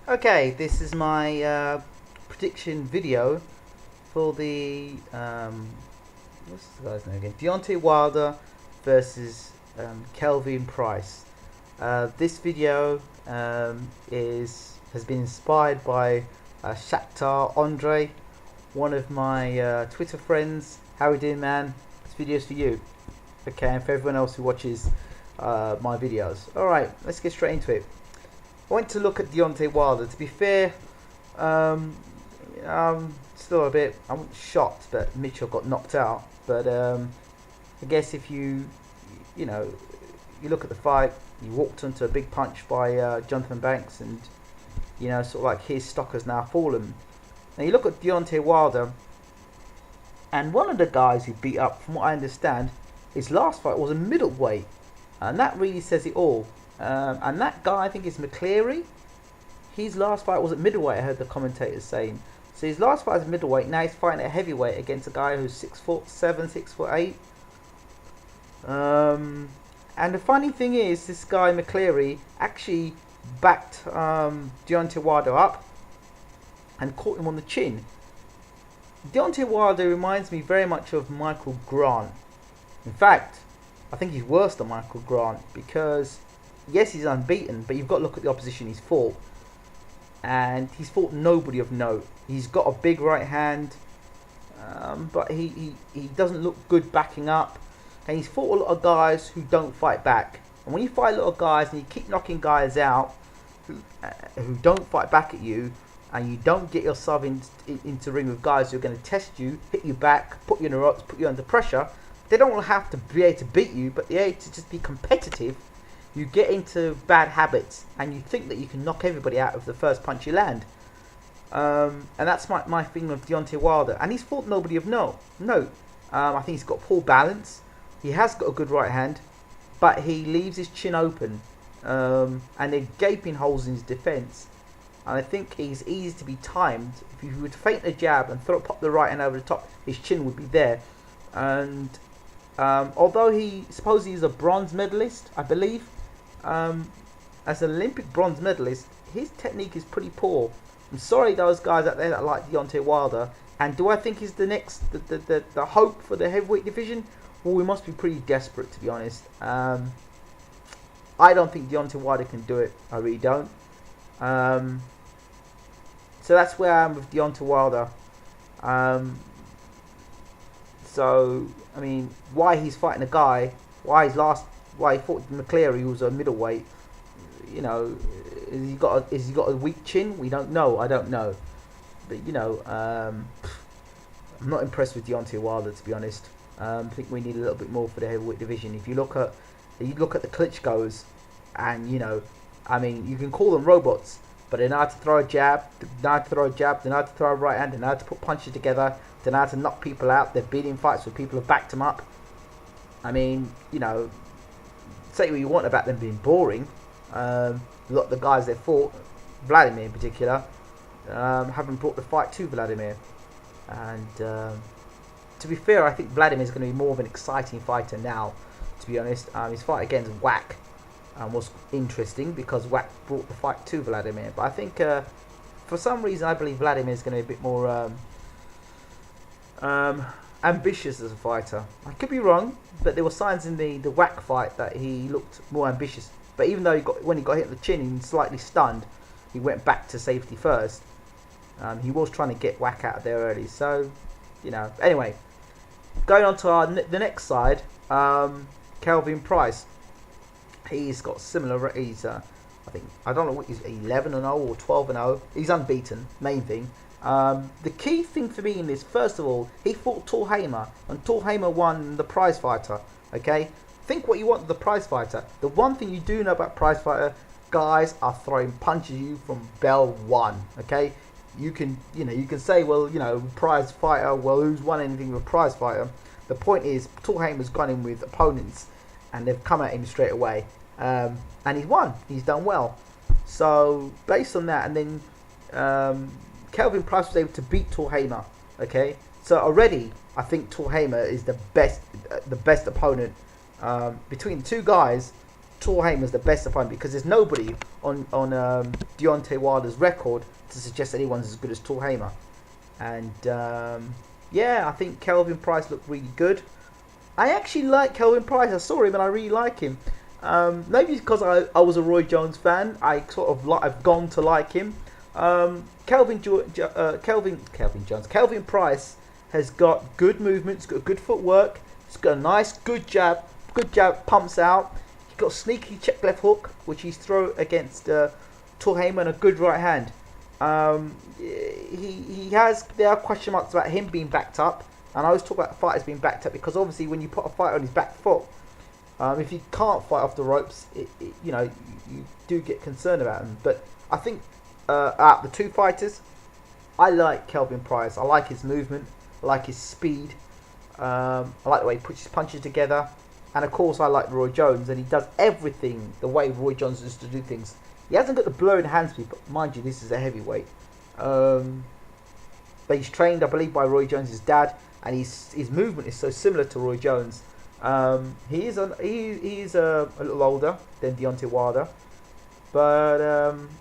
Okay, this is my prediction video for the what's this guy's name again? Deontay Wilder versus Kelvin Price. This video has been inspired by Shakhtar Andre, one of my Twitter friends. How we doing, man? This video's for you. Okay, and for everyone else who watches my videos. All right, let's get straight into it. I went to look at Deontay Wilder. To be fair, still a bit. I'm shocked that Mitchell got knocked out. But I guess if you look at the fight, he walked into a big punch by Jonathan Banks, and sort of like his stock has now fallen. Now you look at Deontay Wilder, and one of the guys who beat up, from what I understand, his last fight was a middleweight, and that really says it all. And that guy, I think, is McCleary. His last fight was at middleweight, I heard the commentators saying. So his last fight was at middleweight. Now he's fighting at heavyweight against a guy who's 6'7", 6'8". And the funny thing is, this guy McCleary actually backed Deontay Wilder up and caught him on the chin. Deontay Wilder reminds me very much of Michael Grant. In fact, I think he's worse than Michael Grant because, yes, he's unbeaten, but you've got to look at the opposition he's fought. And he's fought nobody of note. He's got a big right hand, but he doesn't look good backing up. And he's fought a lot of guys who don't fight back. And when you fight a lot of guys and you keep knocking guys out who don't fight back at you, and you don't get yourself into ring with guys who are going to test you, hit you back, put you in the ropes, put you under pressure, they don't have to be able to beat you, but they're able to just be competitive. You get into bad habits and you think that you can knock everybody out of the first punch you land. And that's my thing with Deontay Wilder. And he's fought nobody of note. I think he's got poor balance. He has got a good right hand, but he leaves his chin open. And they're gaping holes in his defence. And I think he's easy to be timed. If you were to feint a jab and pop the right hand over the top, his chin would be there. And although he supposedly is a bronze medalist, I believe, as an Olympic bronze medalist, his technique is pretty poor. I'm sorry, those guys out there that like Deontay Wilder. And do I think he's the next, the hope for the heavyweight division? Well, we must be pretty desperate, to be honest. I don't think Deontay Wilder can do it. I really don't. So that's where I am with Deontay Wilder. So I mean, why he's fighting a guy? Why he fought McCleary, who was a middleweight? Has he got a weak chin? We don't know. I don't know. But I'm not impressed with Deontay Wilder, to be honest. I think we need a little bit more for the heavyweight division. If you look at the Klitschko's, and I mean, you can call them robots, but they know how to throw a jab, they know how to throw a right hand, they know how to put punches together, they know how to knock people out. They're beating fights where people have backed them up. I mean, say what you want about them being boring. A lot of the guys they fought, Vladimir in particular, haven't brought the fight to Vladimir. And to be fair, I think Vladimir is going to be more of an exciting fighter now, to be honest. His fight against Wack was interesting because Wack brought the fight to Vladimir. But I think for some reason I believe Vladimir is going to be a bit more ambitious as a fighter. I could be wrong, but there were signs in the Wack fight that he looked more ambitious. But even though when he got hit in the chin, he was slightly stunned. He went back to safety first. He was trying to get Wack out of there early. So, anyway, going on to the next side, Kelvin Price. He's got similar. I think, I don't know what he's 11-0 or 12-0. He's unbeaten. Main thing. The key thing for me in this, first of all, he fought Tor Hamer, and Tor Hamer won the prize fighter. Okay, think what you want of the prize fighter. The one thing you do know about prize fighter, guys are throwing punches at you from bell one. Okay, you can say, well, prize fighter. Well, who's won anything with a prize fighter? The point is, Tor Hamer's gone in with opponents, and they've come at him straight away, and he's won. He's done well. So based on that, and then Kelvin Price was able to beat Tor Hamer. Okay, so already I think Tor Hamer is the best opponent between the two guys. Tor Heyman's the best opponent because there's nobody on Deontay Wilder's record to suggest anyone's as good as Tor Heyman. And yeah, I think Kelvin Price looked really good. I actually like Kelvin Price. I saw him and I really like him. Maybe because I was a Roy Jones fan, I've gone to like him. Kelvin Price has got good movement. He's got good footwork. He's got a nice good jab. Good jab, pumps out. He's got a sneaky check left hook, which he's thrown against Tor Heyman, a good right hand. There are question marks about him being backed up, and I always talk about fighters being backed up because obviously when you put a fighter on his back foot, if he can't fight off the ropes, you do get concerned about him. But I think out of the two fighters, I like Kelvin Price. I like his movement. I like his speed. I like the way he puts his punches together. And of course, I like Roy Jones, and he does everything the way Roy Jones used to do things. He hasn't got the blowing hand speed, but mind you, this is a heavyweight. But he's trained, I believe, by Roy Jones' dad, and his movement is so similar to Roy Jones. He is a little older than Deontay Wilder, but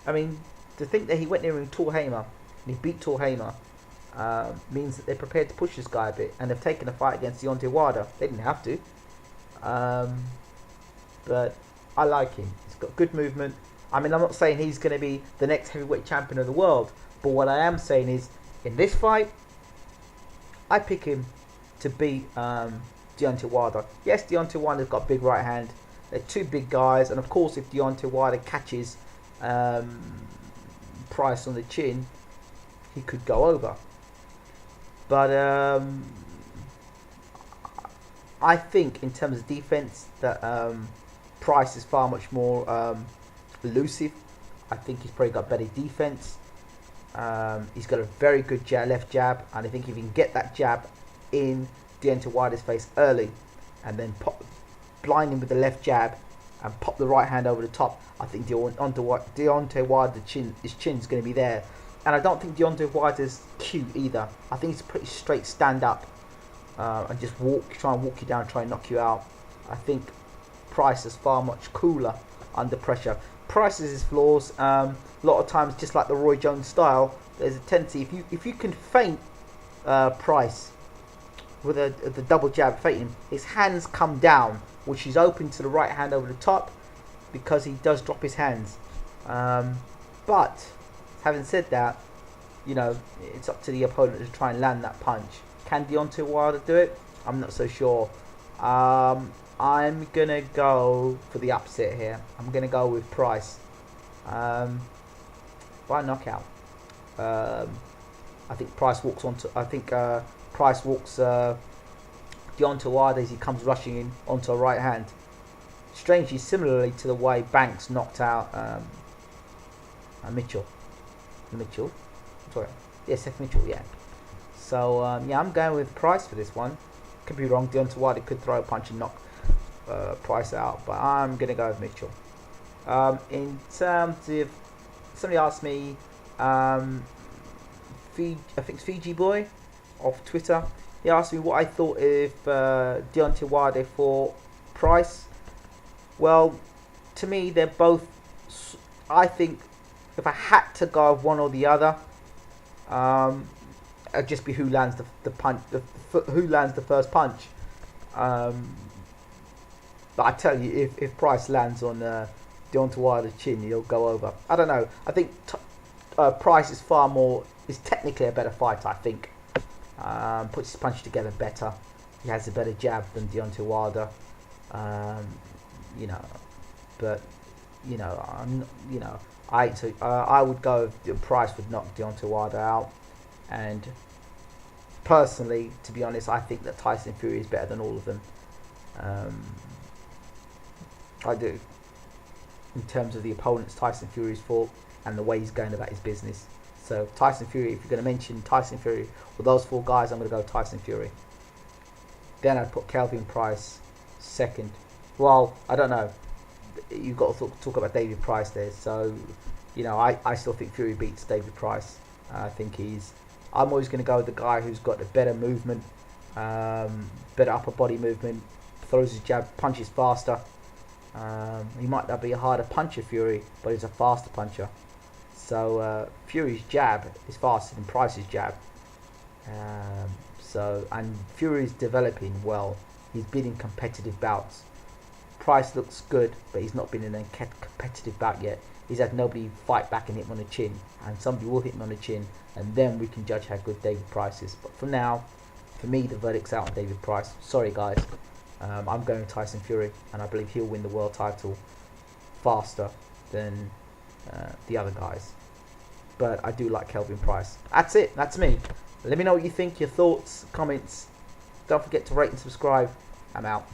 I mean, to think that he went there with Tor Heyman and he beat Tor Heyman means that they're prepared to push this guy a bit, and they've taken a fight against Deontay Wilder. They didn't have to. But I like him. He's got good movement. I mean, I'm not saying he's going to be the next heavyweight champion of the world, but what I am saying is, in this fight, I pick him to beat Deontay Wilder. Yes, Deontay Wilder's got a big right hand. They're two big guys, and of course, if Deontay Wilder catches Price on the chin, he could go over. But I think in terms of defense that Price is far much more elusive. I think he's probably got better defense. He's got a very good left jab, and I think if he can get that jab in Deontay Wilder's face early, and then blind him with the left jab and pop the right hand over the top, I think Deontay Wilder's chin is going to be there. And I don't think Deontay Wilder's cute either. I think he's pretty straight stand up and just try and walk you down, try and knock you out. I think Price is far much cooler under pressure. Price has his flaws. A lot of times, just like the Roy Jones style, there's a tendency if you can feint Price with the double jab, feint him, his hands come down, which is open to the right hand over the top because he does drop his hands. But having said that, it's up to the opponent to try and land that punch. Can Deontay Wilder do it? I'm not so sure. I'm going to go for the upset here. I'm going to go with Price by knockout. I think Price walks Deontay Wilder as he comes rushing in onto a right hand. Strangely, similarly to the way Banks knocked out Mitchell. Sorry. Yeah, Seth Mitchell, yeah. So, yeah, I'm going with Price for this one. Could be wrong. Deontay Wilder could throw a punch and knock Price out, but I'm going to go with Mitchell. In terms of... Somebody asked me, I think it's Fiji Boy off Twitter. He asked me what I thought if Deontay Wilder fought Price. Well, to me, they're both... I think if I had to go with one or the other, it'd just be who lands the punch, who lands the first punch. But I tell you, if Price lands on Deontay Wilder's chin, he'll go over. I don't know. I think Price is technically a better fighter. I think puts his punch together better. He has a better jab than Deontay Wilder. But I would go if Price would knock Deontay Wilder out. And personally, to be honest, I think that Tyson Fury is better than all of them. I do. In terms of the opponents Tyson Fury's fought and the way he's going about his business. So Tyson Fury, if you're going to mention Tyson Fury with those four guys, I'm going to go Tyson Fury. Then I'd put Kelvin Price second. Well, I don't know. You've got to talk about David Price there. So, I still think Fury beats David Price. I think I'm always going to go with the guy who's got the better movement, better upper body movement, throws his jab, punches faster. He might not be a harder puncher, Fury, but he's a faster puncher. So Fury's jab is faster than Price's jab. And Fury's developing well. He's been in competitive bouts. Price looks good, but he's not been in a competitive bout yet. He's had nobody fight back and hit him on the chin, and somebody will hit him on the chin, and then we can judge how good David Price is. But for now, for me, the verdict's out on David Price. Sorry guys, I'm going Tyson Fury, and I believe he'll win the world title faster than the other guys. But I do like Kelvin Price. That's it. That's me. Let me know what you think, your thoughts, comments. Don't forget to rate and subscribe. I'm out.